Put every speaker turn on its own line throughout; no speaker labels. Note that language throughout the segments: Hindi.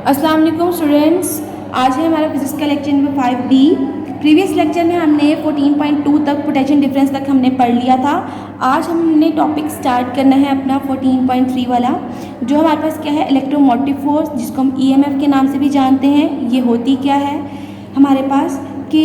अस्सलाम वालेकुम स्टूडेंट्स, आज है हमारा फिजिक्स का lecture number 5D। Previous lecture में हमने 14.2 तक पोटेंशियल डिफरेंस तक हमने पढ़ लिया था। आज हमने टॉपिक स्टार्ट करना है अपना 14.3 वाला, जो हमारे पास क्या है, इलेक्ट्रोमोटिव फोर्स, जिसको हम EMF के नाम से भी जानते हैं। ये होती क्या है हमारे पास कि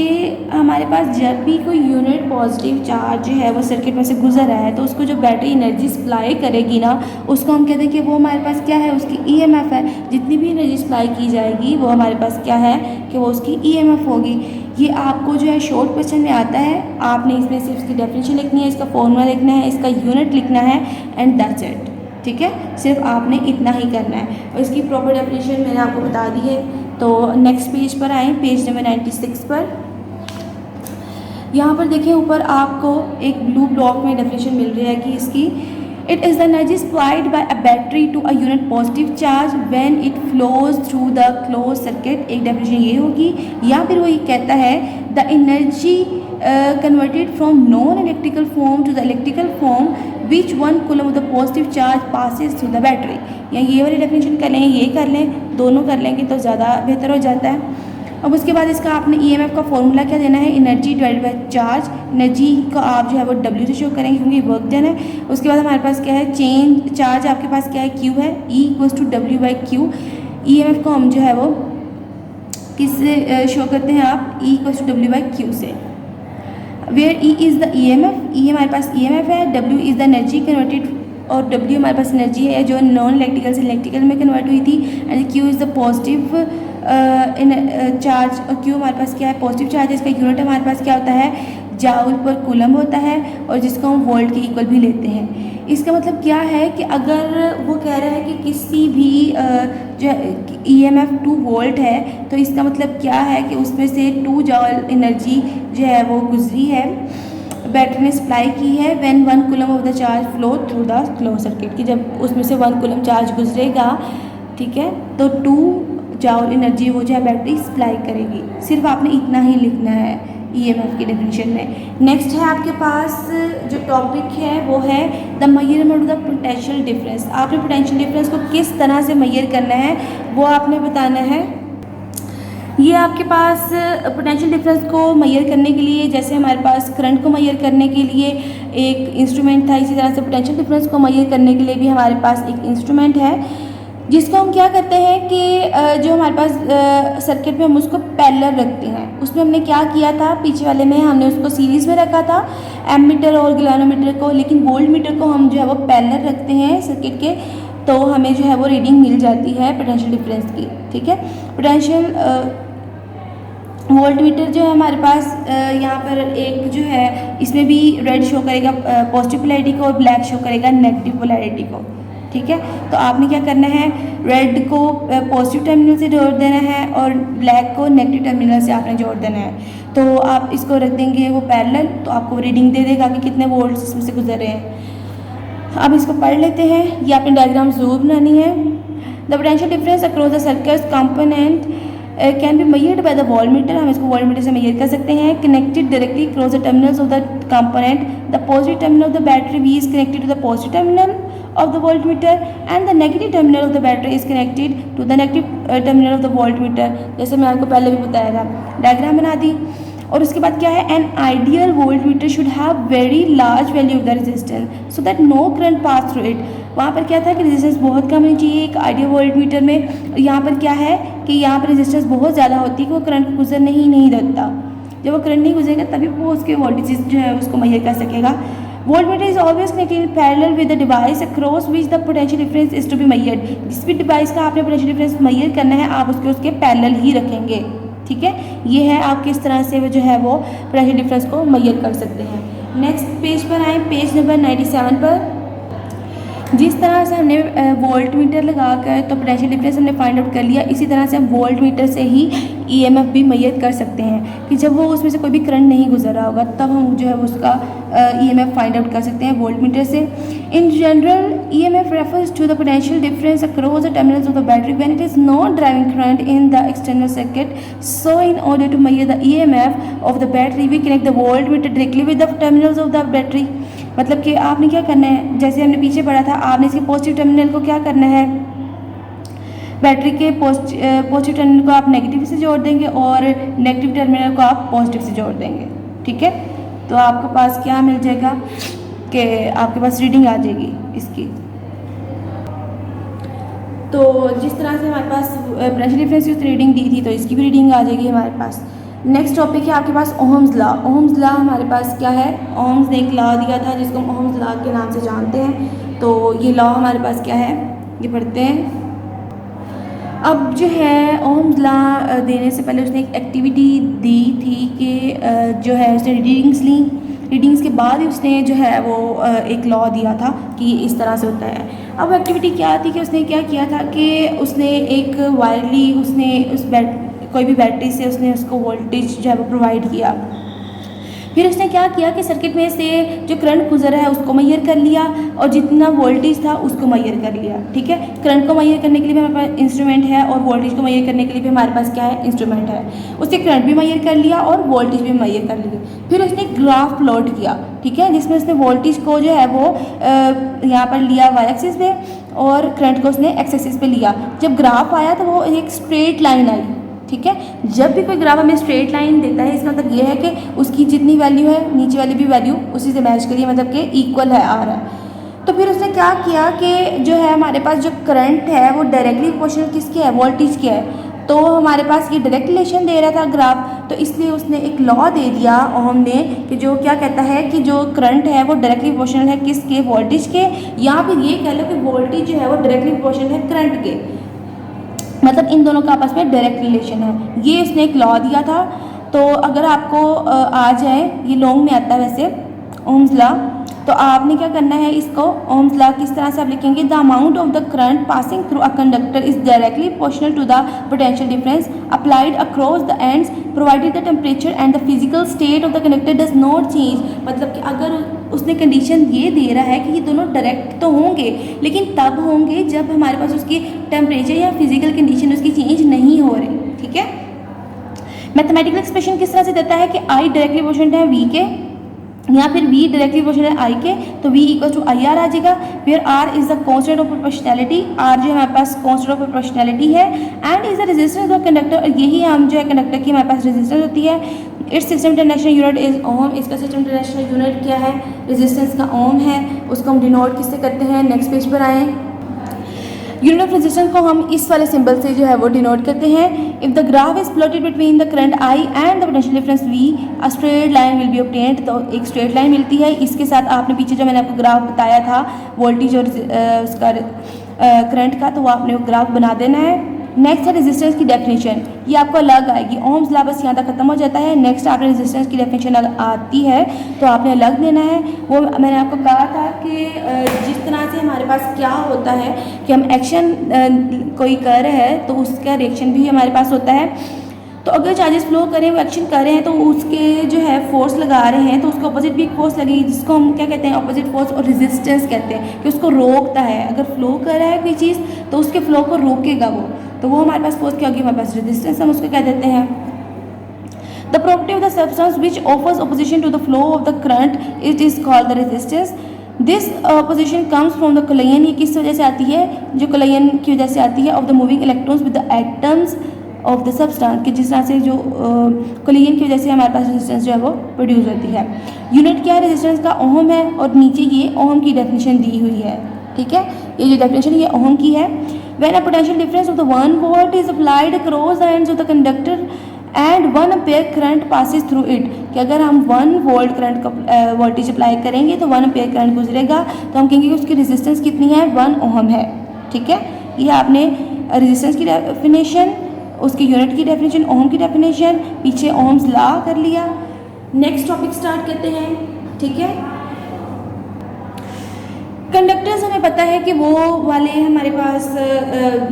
हमारे पास जब भी कोई यूनिट पॉजिटिव चार्ज है वो सर्किट में से गुजर रहा है तो उसको जो बैटरी एनर्जी सप्लाई करेगी ना, उसको हम कहते हैं कि वो हमारे पास क्या है, उसकी EMF है। जितनी भी एनर्जी सप्लाई की जाएगी वो हमारे पास क्या है कि वो उसकी EMF होगी। ये आपको जो है शॉर्ट क्वेश्चन में आता है, आपने इसमें सिर्फ इसकी डेफिनेशन लिखनी है, इसका फॉर्मूला लिखना है, इसका यूनिट लिखना है एंड दैट्स इट। ठीक है, सिर्फ आपने इतना ही करना है और इसकी प्रॉपर डेफिनेशन मैंने आपको बता दी है। तो नेक्स्ट पेज पर आएँ, पेज नंबर 96 पर। यहाँ पर देखिए ऊपर आपको एक ब्लू ब्लॉक में डेफिनेशन मिल रही है कि इसकी it is the energy supplied by a battery to a unit positive charge when it flows through the close circuit. एक डेफिनेशन ये होगी, या फिर वो ये कहता है the energy converted from non electrical form to the electrical form which 1 coulomb of the positive charge passes through the battery. या ये वाली डेफिनेशन कर लें, ये कर लें, दोनों कर लेंगे तो ज़्यादा बेहतर हो जाता है। अब उसके बाद इसका आपने EMF का फॉर्मूला क्या देना है, energy divided by charge. Energy को आप जो है वो W से शो करेंगे क्योंकि वर्क डन है। उसके बाद हमारे पास क्या है, चेंज चार्ज आपके पास क्या है, Q है, E equals to W/Q। EMF को हम जो है वो किससे शो करते हैं आप, E इक्वल्स टू W/Q से। Where E is the EMF, E हमारे पास EMF है, W is the energy converted और W हमारे पास एनर्जी है जो नॉन इलेक्ट्रिकल से इलेक्ट्रिकल में कन्वर्ट हुई थी, and Q is the positive charge. और Q हमारे पास क्या है, पॉजिटिव चार्ज। इसका यूनिट हमारे पास क्या होता है, जाउल पर कूलम होता है, और जिसको हम वोल्ट के इक्वल भी लेते हैं। इसका मतलब क्या है कि अगर वो कह रहा है कि किसी भी जो EMF 2 वोल्ट है तो इसका मतलब क्या है कि उसमें से 2 जाउल एनर्जी जो है वो गुजरी है, बैटरी ने सप्लाई की है when 1 coulomb of the charge flow through the close circuit. कि जब उसमें से 1 कूलम चार्ज गुजरेगा, ठीक है, तो 2 जाउल एनर्जी वो जो है बैटरी सप्लाई करेगी। सिर्फ आपने इतना ही लिखना है EMF की डेफिनेशन में। नेक्स्ट है आपके पास जो टॉपिक है वो है the measurement of the potential difference. आपने पोटेंशियल डिफरेंस को किस तरह से मेजर करना है वो आपने बताना है। ये आपके पास पोटेंशियल डिफरेंस को मेजर करने के लिए, जैसे हमारे पास करंट को मेजर करने के लिए एक इंस्ट्रूमेंट था, इसी तरह से पोटेंशियल डिफरेंस को मेजर करने के लिए भी हमारे पास एक इंस्ट्रूमेंट है, जिसको हम क्या करते हैं कि जो हमारे पास सर्किट में हम उसको पैरेलल रखते हैं। उसमें हमने क्या किया था, पीछे वाले में हमने उसको सीरीज़ में रखा था, एमीटर और गैल्वेनोमीटर को, लेकिन वोल्ट मीटर को हम जो है वो पैरेलल रखते हैं सर्किट के, तो हमें जो है वो रीडिंग मिल जाती है पोटेंशियल डिफरेंस की। ठीक है, पोटेंशियल वोल्ट मीटर जो है हमारे पास यहाँ पर एक जो है, इसमें भी रेड शो करेगा पॉजिटिव पोलैरिटी को और ब्लैक शो करेगा नेगेटिव पोलैरिटी को। ठीक है, तो आपने क्या करना है, रेड को पॉजिटिव टर्मिनल से जोड़ देना है और ब्लैक को नेगेटिव टर्मिनल से आपने जोड़ देना है। तो आप इसको रख देंगे वो पैरेलल, तो आपको रीडिंग दे देगा कि कितने वोल्ट इसमें से गुजर रहे हैं। अब इसको पढ़ लेते हैं, ये आपने डायग्राम जरूर बनानी है। The potential difference across the circuit component can be measured by the volt meter. हम इसको वोल्ट मीटर से मेजर कर सकते हैं। Connected directly cross the terminals of the component, the positive terminal of the battery V is connected to the positive terminal of the voltmeter and the negative terminal of the battery is connected to the negative terminal of the voltmeter। जैसे मैं आपको पहले भी बताया था, डायग्राम बना दी। और उसके बाद क्या है, an ideal voltmeter should have very large value of the resistance so that no current pass through it. वहाँ पर क्या था कि रेजिस्टेंस बहुत कम होनी चाहिए एक आइडियल वोल्टमीटर में। यहाँ पर क्या है कि यहाँ पर रेजिस्टेंस बहुत ज़्यादा होती है कि वो करंट गुजरने ही नहीं देता। जब वो करंट नहीं गुजरेगा तभी वो उसके वोल्टेज जो है उसको मेजर कर सकेगा। Voltmeter is always connected in parallel with the device across which the potential difference is to be measured। जिस भी डिवाइस का आपने पोटेंशियल डिफरेंस मेजर करना है आप उसके पैरेलल ही रखेंगे। ठीक है, ये है आप किस तरह से जो है वो पोटेंशियल डिफरेंस को मेजर कर सकते हैं। नेक्स्ट पेज पर आए, पेज नंबर 97 पर। जिस तरह से हमने वोल्ट मीटर लगाकर तो पोटेंशियल डिफरेंस हमने फाइंड आउट कर लिया, इसी तरह से हम वोल्ट मीटर से ही EMF भी मेजर कर सकते हैं कि जब वो उसमें से कोई भी करंट नहीं गुजर रहा होगा तब हम जो है उसका EMF फाइंड आउट कर सकते हैं वोल्ट मीटर से। In general EMF refers to the potential difference across the terminals of the battery when it is not driving current in the external circuit. So in order to measure the EMF of the battery we connect the volt meter directly with the terminals of the battery. मतलब कि आपने क्या करना है, जैसे हमने पीछे पढ़ा था, आपने इसके पॉजिटिव टर्मिनल को क्या करना है, बैटरी के पॉजिटिव टर्मिनल को आप नेगेटिव से जोड़ देंगे और नेगेटिव टर्मिनल को आप पॉजिटिव से जोड़ देंगे, ठीक है। तो आपके पास क्या मिल जाएगा कि आपके पास रीडिंग आ जाएगी इसकी। तो जिस तरह से हमारे पास पोटेंशियल डिफरेंस की रीडिंग दी थी तो इसकी भी रीडिंग आ जाएगी हमारे पास। नेक्स्ट टॉपिक है आपके पास ओहम्स लॉ। ओहम्स लॉ हमारे पास क्या है, ओहम्स ने एक लॉ दिया था जिसको हम ओहम्स लॉ के नाम से जानते हैं। तो ये लॉ हमारे पास क्या है, ये पढ़ते हैं। अब जो है ओहम्स लॉ देने से पहले उसने एक एक्टिविटी दी थी कि जो है उसने रीडिंग्स ली, रीडिंग्स के बाद ही उसने जो है वो एक लॉ दिया था कि इस तरह से होता है। अब एक्टिविटी क्या थी कि उसने क्या किया था कि उसने एक वायरली उसने उस कोई भी बैटरी से उसने उसको वोल्टेज जो है वो प्रोवाइड किया। फिर उसने क्या किया कि सर्किट में से जो करंट गुजर है उसको मैयर कर लिया और जितना वोल्टेज था उसको मैयर कर लिया, ठीक है। करंट को मैयर करने के लिए भी हमारे पास इंस्ट्रूमेंट है और वोल्टेज को मैयर करने के लिए भी हमारे पास क्या है, इंस्ट्रूमेंट है। उसने करंट भी मैयर कर लिया और वोल्टेज भी मैयर कर लिया। फिर उसने ग्राफ प्लॉट किया, ठीक है, जिसमें उसने वोल्टेज को जो है वो यहाँ पर लिया वाई एक्सिस पे और करंट को उसने एक्स एक्सिस पे लिया। जब ग्राफ आया तो वो एक स्ट्रेट लाइन आई, ठीक है। जब भी कोई ग्राफ हमें स्ट्रेट लाइन देता है इसका मतलब ये है कि उसकी जितनी वैल्यू है नीचे वाली भी वैल्यू उसी से मैच करिए, मतलब कि इक्वल है, आ रहा है। तो फिर उसने क्या किया कि जो है हमारे पास जो करंट है वो डायरेक्टली प्रोपोर्शनल किसके है, वोल्टेज के है। तो हमारे पास ये डायरेक्ट रिलेशन दे रहा था ग्राफ, तो इसलिए उसने एक लॉ दे दिया ओहम ने कि जो क्या कहता है कि जो करंट है वो डायरेक्टली प्रोपोर्शनल है किसके, वोल्टेज के, या फिर ये कह लो कि वोल्टेज जो है वो डायरेक्टली प्रोपोर्शनल है करंट के, मतलब इन दोनों का आपस में डायरेक्ट रिलेशन है। ये उसने एक लॉ दिया था। तो अगर आपको आ जाए, ये लॉन्ग में आता है वैसे ओम्स लॉ, तो आपने क्या करना है इसको, ओम्स लॉ किस तरह से आप लिखेंगे, the amount of the current passing through a conductor is directly proportional to the potential difference applied across the ends provided the temperature and the physical state of the conductor does not change. मतलब कि अगर उसने कंडीशन ये दे रहा है कि ये दोनों डायरेक्ट तो होंगे लेकिन तब होंगे जब हमारे पास उसकी टेम्परेचर या फिजिकल कंडीशन उसकी चेंज नहीं हो रही, ठीक है। मैथमेटिकल एक्सप्रेशन किस तरह से देता है कि आई डायरेक्टली प्रोपोर्शनल है वी के या फिर v डायरेक्टली प्रोपोर्शनल है I के, तो v equal to I R आ जाएगा। फिर r is the constant of proportionality, r जो हमारे पास कांस्टेंट ऑफ प्रोपोर्शनैलिटी है, and is the resistance of conductor, और यही हम जो है कंडक्टर की हमारे पास रेजिस्टेंस होती है। Its system international unit is ohm, इसका सिस्टम इंटरनेशनल यूनिट क्या है, रेजिस्टेंस का ओम है। उसको हम डिनोट किससे करते हैं, नेक्स्ट पेज पर आएँ। यूनिट ऑफ रेजिस्टेंस को हम इस वाले सिंबल से जो है वो डिनोट करते हैं। If the graph is plotted between the current I and the potential difference V, a straight line will be obtained. तो एक स्ट्रेट लाइन मिलती है। इसके साथ आपने पीछे जो मैंने आपको ग्राफ बताया था वोल्टेज और उसका करंट का, तो वो आपने वो ग्राफ बना देना है। नेक्स्ट है रेजिस्टेंस की डेफिनेशन, ये आपको अलग आएगी। ओम्स लॉ बस यहाँ तक खत्म हो जाता है। नेक्स्ट आपने रेजिस्टेंस की डेफिनेशन आती है तो आपने अलग देना है। वो मैंने आपको कहा था कि जिस तरह से हमारे पास क्या होता है कि हम एक्शन कोई कर रहे हैं तो उसका रिएक्शन भी हमारे पास होता है। तो अगर चार्जेस फ्लो करें, वो एक्शन कर रहे हैं, तो उसके जो है फोर्स लगा रहे हैं तो उसके अपोजिट भी एक फोर्स लगेगी जिसको हम क्या कहते हैं, अपोजिट फोर्स और रेजिस्टेंस कहते हैं, कि उसको रोकता है। अगर फ्लो कर रहा है कोई चीज़ तो उसके फ्लो को रोकेगा वो, तो वो हमारे पास फोर्स क्या होगी, हमारे पास रेजिस्टेंस, हम उसको कह देते हैं। The property of the substance which offers opposition to the flow of the current, it is called the resistance. This opposition comes from the collision, ये किस वजह से आती है, जो कोलिजन की वजह से आती है, of the moving electrons with the atoms of the substance, कि जिस तरह से जो कोलिजन की वजह से हमारे पास रेजिस्टेंस जो है वो प्रोड्यूस होती है। यूनिट क्या है रेजिस्टेंस का, ओहम है, और नीचे ये ओहम की डेफिनेशन दी हुई है, ठीक है। ये जो डेफिनेशन ये ओहम की है। When a potential difference of the 1 volt is applied across the ends of the conductor and 1 ampere current passes through it, कि अगर हम 1 वोल्ट करंट का वोल्टेज अप्लाई करेंगे तो 1 एम्पेयर करंट गुजरेगा, तो हम कहेंगे कि उसकी रेजिस्टेंस कितनी है, 1 ओहम है, ठीक है। ये आपने रेजिस्टेंस की डेफिनेशन, उसकी यूनिट की डेफिनेशन, ओहम की डेफिनेशन, पीछे ओहम्स लॉ कर लिया। नेक्स्ट टॉपिक स्टार्ट करते हैं, ठीक है। कंडक्टर्स हमें पता है कि वो वाले हमारे पास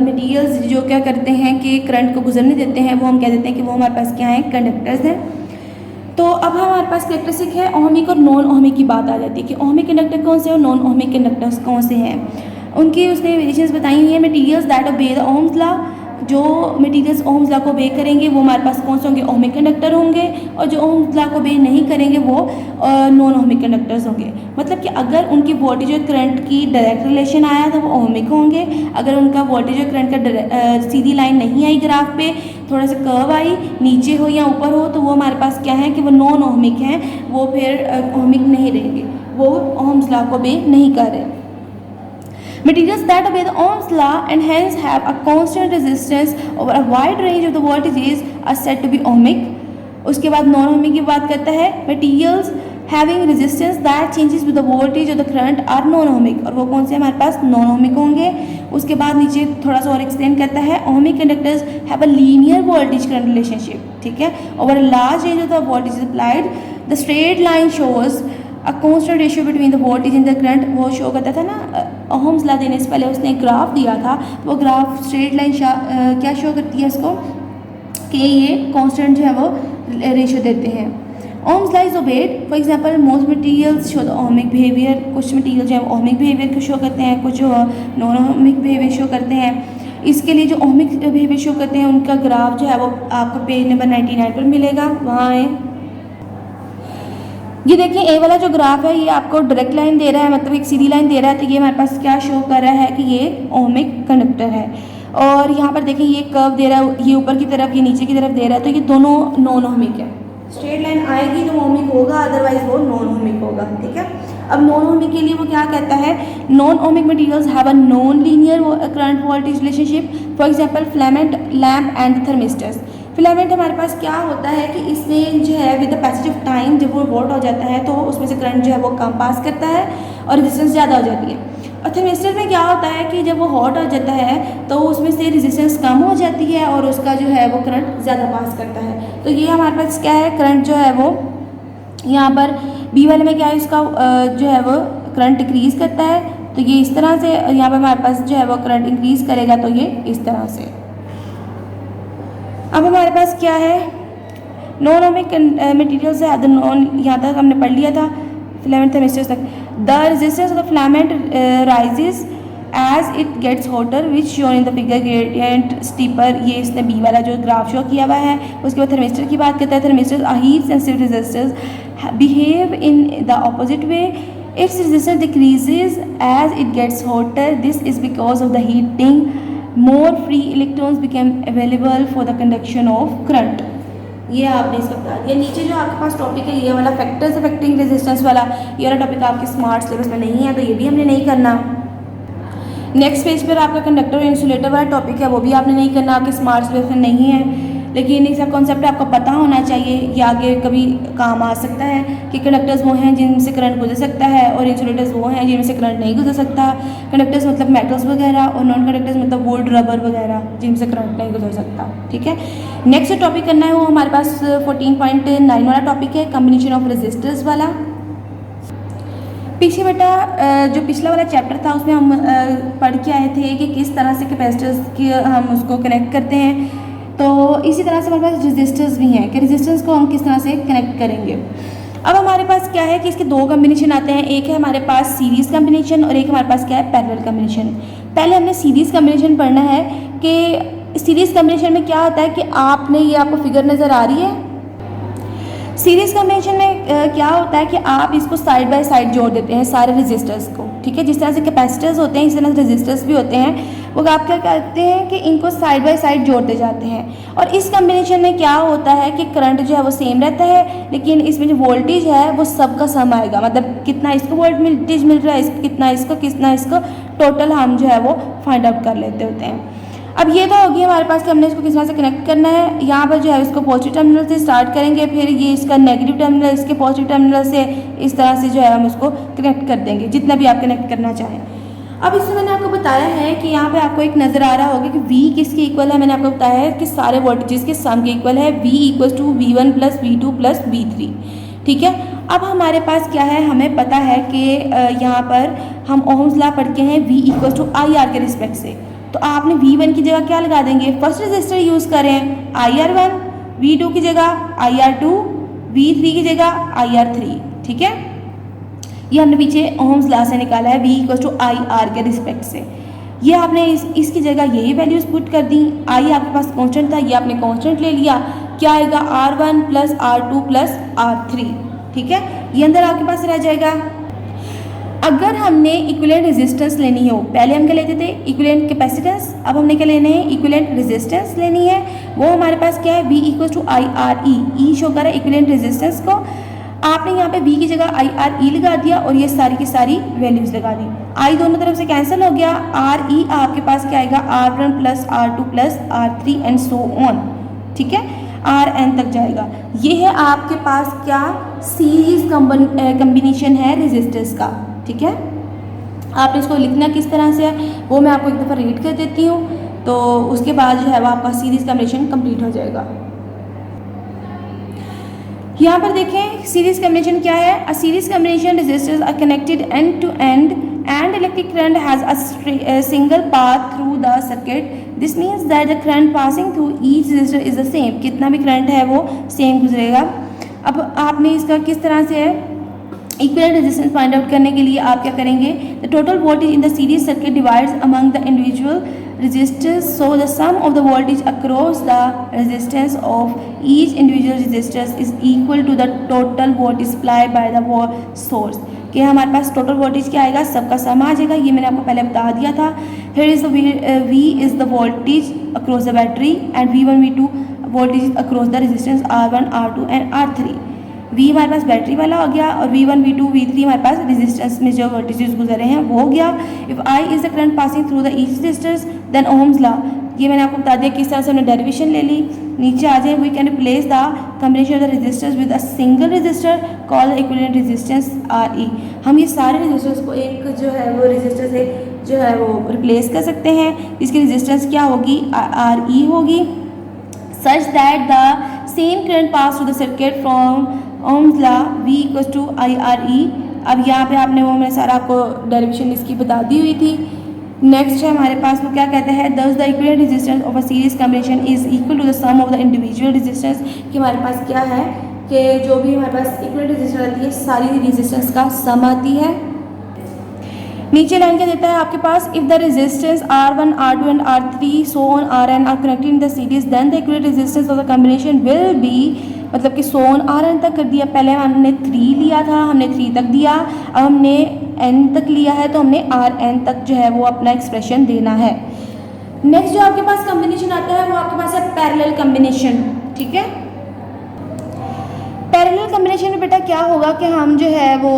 मटेरियल्स जो क्या करते हैं कि करंट को गुजरने देते हैं, वो हम कह देते हैं कि वो हमारे पास क्या हैं, कंडक्टर्स हैं। तो अब हमारे पास कैरेक्टरिस्टिक है ओहमिक और नॉन ओहमिक की बात आ जाती है कि ओहमिक कंडक्टर कौन से और नॉन ओहमिक कंडक्टर्स कौन से हैं। उनकी उसने वेरिएशंस बताई हुई हैं। Materials that obey the Ohm's law, जो मटेरियल्स ओम्स लॉ को ओबे करेंगे वो हमारे पास कौन से होंगे, ओमिक कंडक्टर होंगे, और जो ओम्स लॉ को ओबे नहीं करेंगे वो नॉन ओमिक कंडक्टर्स होंगे। मतलब कि अगर उनकी वोल्टेज और करंट की डायरेक्ट रिलेशन आया तो वो ओमिक होंगे, अगर उनका वोल्टेज और करंट का सीधी लाइन नहीं आई ग्राफ पे, थोड़ा सा कर्व आई, नीचे हो या ऊपर हो, तो वो हमारे पास क्या है कि वो नॉन ओमिक हैं, वो फिर ओमिक नहीं रहेंगे, वो ओम्स लॉ को ओबे नहीं कर रहे। Materials that obey the Ohm's law and hence have a constant resistance over a wide range of the voltages are said to be ohmic. उसके बाद नॉन ओमिक की बात करता है, materials having resistance that changes with the voltage of the current are non ohmic, और वो कौन से हमारे पास नॉन ओमिक होंगे। उसके बाद नीचे थोड़ा सा और एक्सप्लेन करता है, ohmic conductors have a linear voltage current relationship, ठीक है, over a large range of the voltage applied, the straight line shows a constant ratio between the voltage and the current। वो शो करता था ना, ओम्स लॉ देने से पहले उसने एक ग्राफ दिया था, वो ग्राफ स्ट्रेट लाइन क्या शो करती है इसको कि ये कांस्टेंट जो है वो रेशियो देते हैं। Ohm's law is obeyed, for example most materials show the ohmic behaviour, कुछ मटेरियल जो है वो ओमिक बिहेवियर को शो करते हैं, कुछ नॉन ओमिक बिहेवियर शो करते हैं। इसके लिए जो ओमिक बिहेवियर शो करते हैं उनका ग्राफ जो है वो आपको पेज नंबर 99 पर मिलेगा, वहाँ आए। ये देखिए ए वाला जो ग्राफ है ये आपको डायरेक्ट लाइन दे रहा है, मतलब एक सीधी लाइन दे रहा है, तो ये हमारे पास क्या शो कर रहा है कि ये ओमिक कंडक्टर है। और यहाँ पर देखिए ये कर्व दे रहा है, ये ऊपर की तरफ ये नीचे की तरफ दे रहा है, तो ये दोनों नॉन ओमिक है। स्ट्रेट लाइन आएगी तो ओमिक होगा, अदरवाइज वो नॉन ओमिक होगा, ठीक है। अब नॉन ओमिक के लिए वो क्या कहता है, non ohmic materials have a non linear current voltage relationship, for example filament, lamp and thermistors. Filament हमारे पास क्या होता है कि इसमें जो है with the passage of time जब वो वोल्ट हो जाता है तो उसमें से करंट जो है वो कम पास करता है और रेजिस्टेंस ज़्यादा हो जाती है। और थर्मिस्टर में क्या होता है कि जब वो हॉट हो जाता है तो उसमें से रेजिस्टेंस कम हो जाती है और उसका जो है वो करंट ज़्यादा पास करता है। तो ये हमारे पास क्या है, करंट जो है वो यहाँ पर बी वाले में क्या है, इसका जो है वो करंट डिक्रीज़ करता है, तो ये इस तरह से, यहाँ पर हमारे पास जो है वो करंट इंक्रीज़ करेगा तो ये इस तरह से। अब हमारे पास क्या है, नॉन ओमिक मटेरियल से अदर नॉन, यहाँ तक हमने पढ़ लिया था फिलामेंट थर्मिस्टर्स तक। The resistance of the filament rises as it gets hotter which shown in the figure gradient steeper. ये इसने बी वाला जो ग्राफ शो किया हुआ है। उसके बाद थर्मिस्टर की बात करता है, thermistor are heat sensitive resistors behave in the opposite way, its resistance decreases as it gets hotter, this is because of the heating more free electrons became available for the conduction of current। ये आपने इसका बता दिया। नीचे जो आपके पास टॉपिक है ये वाला फैक्टर्स अफेक्टिंग रेजिस्टेंस वाला, ये वाला टॉपिक आपके स्मार्ट सिलेबस में नहीं है तो ये भी हमने नहीं करना। नेक्स्ट पेज पर आपका कंडक्टर और इंसुलेटर वाला टॉपिक है, वो भी आपने नहीं करना, आपके स्मार्ट सिलेबस में नहीं है, लेकिन इसका कॉन्सेप्ट आपको पता होना चाहिए, ये आगे कभी काम आ सकता है कि कंडक्टर्स वो हैं जिनसे करंट गुजर सकता है और इंसुलेटर्स वो हैं जिनसे करंट नहीं गुजर सकता। कंडक्टर्स मतलब मेटल्स वगैरह और नॉन कंडक्टर्स मतलब वुड, रबर वगैरह जिनसे करंट नहीं गुजर सकता, ठीक है। नेक्स्ट जो टॉपिक करना है वो हमारे पास 14.9 वाला टॉपिक है, कम्बिनेशन ऑफ रेजिस्टर्स वाला। पीछे बेटा जो पिछला वाला चैप्टर था उसमें हम पढ़ के आए थे कि किस तरह से कैपेसिटर्स की हम उसको कनेक्ट करते हैं, तो इसी तरह से हमारे पास रेजिस्टर्स भी हैं कि रेजिस्टेंस को हम किस तरह से कनेक्ट करेंगे। अब हमारे पास क्या है कि इसके दो कम्बिनेशन आते हैं, एक है हमारे पास सीरीज़ कम्बिनेशन और एक हमारे पास क्या है, पैरेलल कम्बिनेशन। पहले हमने सीरीज़ कम्बिनेशन पढ़ना है कि सीरीज़ कम्बिनेशन में क्या होता है कि आपने ये आपको फिगर नज़र आ रही है, सीरीज़ कम्बिनेशन में क्या होता है कि आप इसको साइड बाय साइड जोड़ देते हैं सारे रेजिस्टर्स को, ठीक है। जिस तरह से कैपेसिटर्स होते हैं इस तरह से रेजिस्टर्स भी होते हैं, वो आप क्या करते हैं कि इनको साइड बाय साइड जोड़ते जाते हैं। और इस कम्बिनेशन में क्या होता है कि करंट जो है वो सेम रहता है, लेकिन इसमें जो वोल्टेज है वो सबका सम आएगा, मतलब कितना इसको वोल्टेज मिल रहा है, कितना इसको टोटल हम जो है वो फाइंड आउट कर लेते होते हैं। अब ये तो होगी हमारे पास कि हमने इसको किस तरह से कनेक्ट करना है। यहाँ पर जो है इसको पॉजिटिव टर्मिनल से स्टार्ट करेंगे, फिर ये इसका नेगेटिव टर्मिनल इसके पॉजिटिव टर्मिनल से, इस तरह से जो है हम इसको कनेक्ट कर देंगे जितना भी आप कनेक्ट करना चाहें। अब इसमें मैंने आपको बताया है कि यहाँ पे आपको एक नज़र आ रहा होगा कि V किसके इक्वल है। मैंने आपको बताया है कि सारे वोल्टेजेस के सम के इक्वल है, V equal to V1 plus V2 plus V3, ठीक है। अब हमारे पास क्या है, हमें पता है कि यहाँ पर हम ओम्स लॉ पढ़ के हैं V इक्वल टू IR के रिस्पेक्ट से, तो आपने V1 की जगह क्या लगा देंगे, फर्स्ट रजिस्टर यूज़ करें IR1, V2 की जगह IR2, V3 की जगह IR3, ठीक है। ये हमने पीछे ओम्स लॉ से निकाला है V इक्वल टू IR के रिस्पेक्ट से। ये आपने इसकी जगह यही वैल्यूज़ पुट कर दी। आई आपके पास कांस्टेंट था, ये आपने कांस्टेंट ले लिया, क्या आएगा R1 plus R2 plus R3, ठीक है, ये अंदर आपके पास रह जाएगा। अगर हमने इक्विवेलेंट रेजिस्टेंस लेनी हो, पहले हम क्या लेते थे इक्विवेलेंट कैपेसिटेंस, अब हमने क्या लेने हैं इक्विवेलेंट रेजिस्टेंस लेनी है। वो हमारे पास क्या है V equal to I R E show कर रहा है इक्विवेलेंट रेजिस्टेंस को। आपने यहाँ पे V की जगह आई आर ई लगा दिया और ये सारी की सारी वैल्यूज़ लगा दी। I दोनों तरफ से कैंसिल हो गया, आर ई आपके पास क्या आएगा R1 plus R2 plus R3 and so on, ठीक है, Rn तक जाएगा। ये है आपके पास क्या सीरीज कम्बिनेशन है रेजिस्टेंस का, ठीक है। आपने इसको लिखना किस तरह से है वो मैं आपको एक दफ़ा रीड कर देती हूँ, तो उसके बाद जो है वो आपका सीरीज कम्बिनेशन कंप्लीट हो जाएगा। यहाँ पर देखें सीरीज कम्बिनेशन क्या है। A series combination resistors are connected end to end and electric current has a single path through the circuit. This means that the current passing through each resistor is the same. कितना भी करंट है वो सेम गुजरेगा। अब आपने इसका किस तरह से है इक्विवेलेंट रेजिस्टेंस फाइंड आउट करने के लिए आप क्या करेंगे, the total voltage in the series circuit divides among the individual resistors, so the sum of the voltage across the resistance of each individual resistors is equal to the total voltage supplied by the source. कि हमारे पास टोटल वोल्टेज क्या आएगा, सबका सम आ जाएगा, ये मैंने आपको पहले बता दिया था। Here is the V is the voltage across the battery and V1 V2 voltage across the resistance R1 R2 and R3। V हमारे पास बैटरी वाला हो गया और V1 V2 V3 हमारे पास रेजिस्टेंस में जो वोल्टेजेस गुजरे हैं वो हो गया। If I is the current passing through the each resistors then Ohm's law, ये मैंने आपको बता दिया किस तरह से हमने डेरिवेशन ले ली। नीचे आ जाए, we can replace the combination of the resistors with a single resistor called equivalent resistance RE। हम ये सारे रेजिस्टर्स को एक जो है वो रेजिस्टर से जो है वो रिप्लेस कर सकते हैं, इसकी रेजिस्टेंस क्या होगी RE होगी, such that the same current pass through the circuit from Ohm's law V equals to IRE। अब यहाँ पे आपने वो मैंने सारा आपको डेरिवेशन इसकी बता दी हुई थी। नेक्स्ट है हमारे पास वो क्या कहते हैं, thus the equivalent resistance of a series combination is equal to the sum of the individual resistance। कि हमारे पास क्या है कि जो भी हमारे पास इक्विवेलेंट रेजिस्टेंस आती है सारी रेजिस्टेंस का सम आती है। नीचे लाइन क्या देता है आपके पास, if the resistance R1 R2 and R3 so on Rn are connected in the series then the equivalent resistance of the combination will be, मतलब कि सो ऑन Rn तक कर दिया। पहले हमने 3 लिया था, हमने 3 तक दिया, अब हमने n तक लिया है तो हमने Rn तक जो है वो अपना एक्सप्रेशन देना है। नेक्स्ट जो आपके पास कॉम्बिनेशन आता है वो आपके पास है पैरेलल कॉम्बिनेशन, ठीक है। पैरेलल कॉम्बिनेशन में बेटा क्या होगा कि हम जो है वो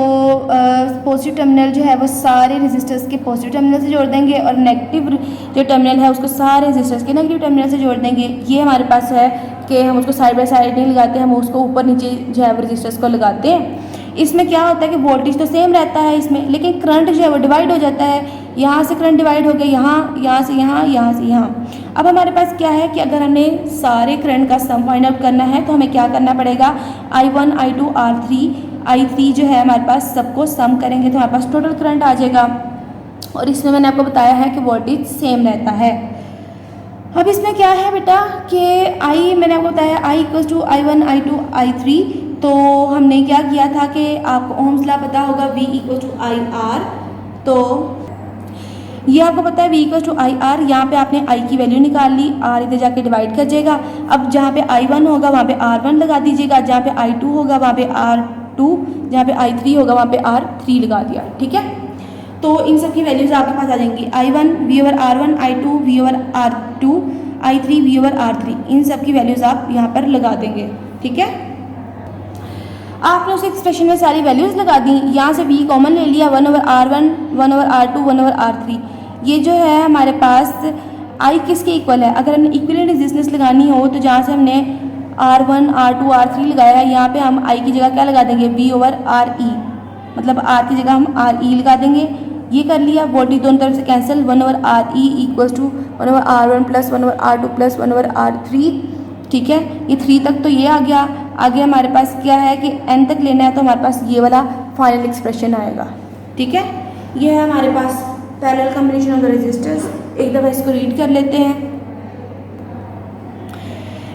पॉजिटिव टर्मिनल जो है वो सारे रेजिस्टर्स के पॉजिटिव टर्मिनल से जोड़ देंगे और नेगेटिव जो टर्मिनल है उसको सारे रेजिस्टर्स के नेगेटिव टर्मिनल से जोड़ देंगे। ये हमारे पास है कि हम उसको साइड बाय साइड नहीं लगाते, हम उसको ऊपर नीचे जो है वो रेजिस्टर्स को लगाते हैं। इसमें क्या होता है कि वोल्टेज तो सेम रहता है इसमें, लेकिन करंट जो है वो डिवाइड हो जाता है। यहाँ से करंट डिवाइड हो गया, यहाँ से यहाँ, यहाँ से यहाँ। अब हमारे पास क्या है कि अगर हमने सारे करंट का सम फाइंड आउट करना है तो हमें क्या करना पड़ेगा, I1 I2 I3 जो है हमारे पास सबको सम करेंगे तो हमारे पास टोटल करंट आ जाएगा। और इसमें मैंने आपको बताया है कि वोल्टेज सेम रहता है। अब इसमें क्या है बेटा कि I मैंने आपको बताया I equals to I1 I2 I3, तो हमने क्या किया था कि आपको ओम्स लॉ पता होगा V इक्वल टू IR, तो ये आपको पता है V इक्वल टू IR। यहाँ पे आपने I की वैल्यू निकाल ली, R इधर जाके डिवाइड कर जाएगा। अब जहाँ पे I1 होगा वहाँ पे R1 लगा दीजिएगा, जहाँ पे I2 होगा वहाँ पे R2, जहाँ पे I3 होगा वहाँ पे R3 लगा दिया, ठीक है। तो इन सब की वैल्यूज़ आपके पास आ जाएंगी, I1 V over R1, I2 V over R2, I3 V over R3, इन सब की वैल्यूज़ आप यहाँ पर लगा देंगे, ठीक है। आपने उस एक्सप्रेशन में सारी वैल्यूज़ लगा दी, यहाँ से V कॉमन ले लिया, 1 over R1, 1 over R2, 1 over R3। ये जो है हमारे पास I किसके इक्वल है, अगर हमने इक्विवेलेंट रेजिस्टेंस लगानी हो तो जहाँ से हमने R1, R2, R3 लगाया है यहाँ पे हम I की जगह क्या लगा देंगे, V ओवर RE, मतलब R की जगह हम RE लगा देंगे। ये कर लिया, वोल्टेज दोनों तरफ से cancel, 1 over RE equals to 1 over R1 plus 1 over R2 plus 1 over R3, ठीक है। ये 3 तक तो ये आ गया। आगे हमारे पास क्या है कि n तक लेना है तो हमारे पास ये वाला फाइनल एक्सप्रेशन आएगा, ठीक है। ये है हमारे पास parallel combination of the resistors. एक दफ़ा इसको रीड कर लेते हैं।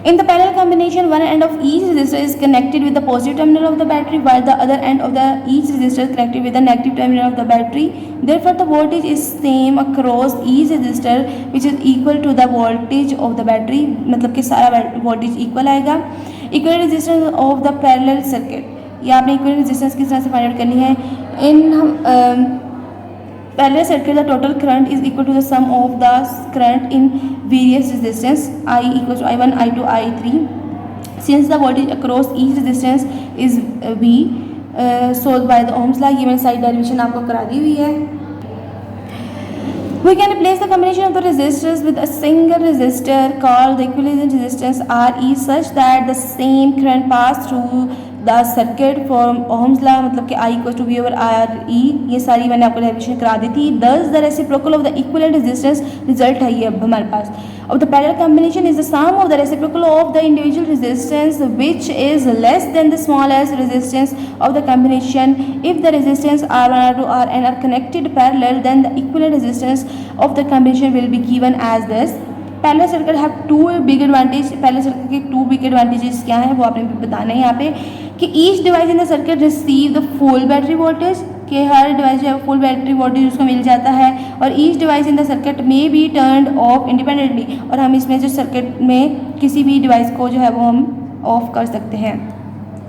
In the parallel combination, one end of each resistor is connected with the positive terminal of the battery, while the other end of the each resistor is connected with the negative terminal of the battery. Therefore, the voltage is same across each resistor, which is equal to the voltage of the battery. मतलब कि सारा voltage equal आएगा. Equivalent resistance of the parallel circuit. ये आपने equivalent resistance किस तरह से find out करनी है? In parallel circuit, the total current is equal to the sum of the current in various resistance. I equals to I1, I2, I3. Since the voltage across each resistance is V, solved by the Ohm's law, ये मैंने साइड डेरिवेशन आपको करा दी हुई है. We can replace the combination of the resistors with a single resistor called the equivalent resistance RE such that the same current pass through the circuit from Ohm's law, मतलब कि I equals to V over RE. ये सारी मैंने आपको डेरिवेशन करा दी थी. Thus the reciprocal of the equivalent resistance result है ये अब हमारे पास. Of the parallel combination is the sum of the reciprocal of the individual resistance, which is less than the smallest resistance of the combination. If the resistance R1, R2, Rn are connected parallel, then the equivalent resistance of the combination will be given as this. Parallel circuit have two big advantage. Parallel circuit के two big advantages क्या हैं वो आपने बताना है यहाँ पे कि each device in the circuit receive the full battery voltage, कि हर डिवाइस जो है फुल बैटरी वोल्टेज उसको मिल जाता है, और each device in the circuit में बी टर्न्ड ऑफ इंडिपेंडेंटली, और हम इसमें जो सर्किट में किसी भी डिवाइस को जो है वो हम ऑफ कर सकते हैं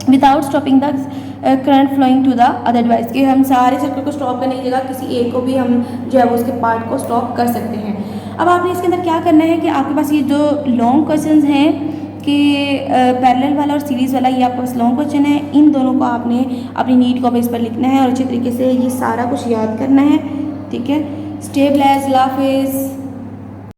without stopping the current flowing to the other device, के हम सारे सर्किट को स्टॉप करने की जगह किसी एक को भी हम जो है वो उसके पार्ट को स्टॉप कर सकते हैं. अब आपने इसके अंदर क्या करना है कि आपके पास ये जो लॉन्ग क्वेश्चंस हैं कि पैरेलल वाला और सीरीज़ वाला, ये आपके पास लॉन्ग क्वेश्चन है, इन दोनों को आपने अपनी नीट कॉपीज पर लिखना है और अच्छे तरीके से ये सारा कुछ याद करना है. ठीक है. Stay blessed. अल्लाह हाफिज़.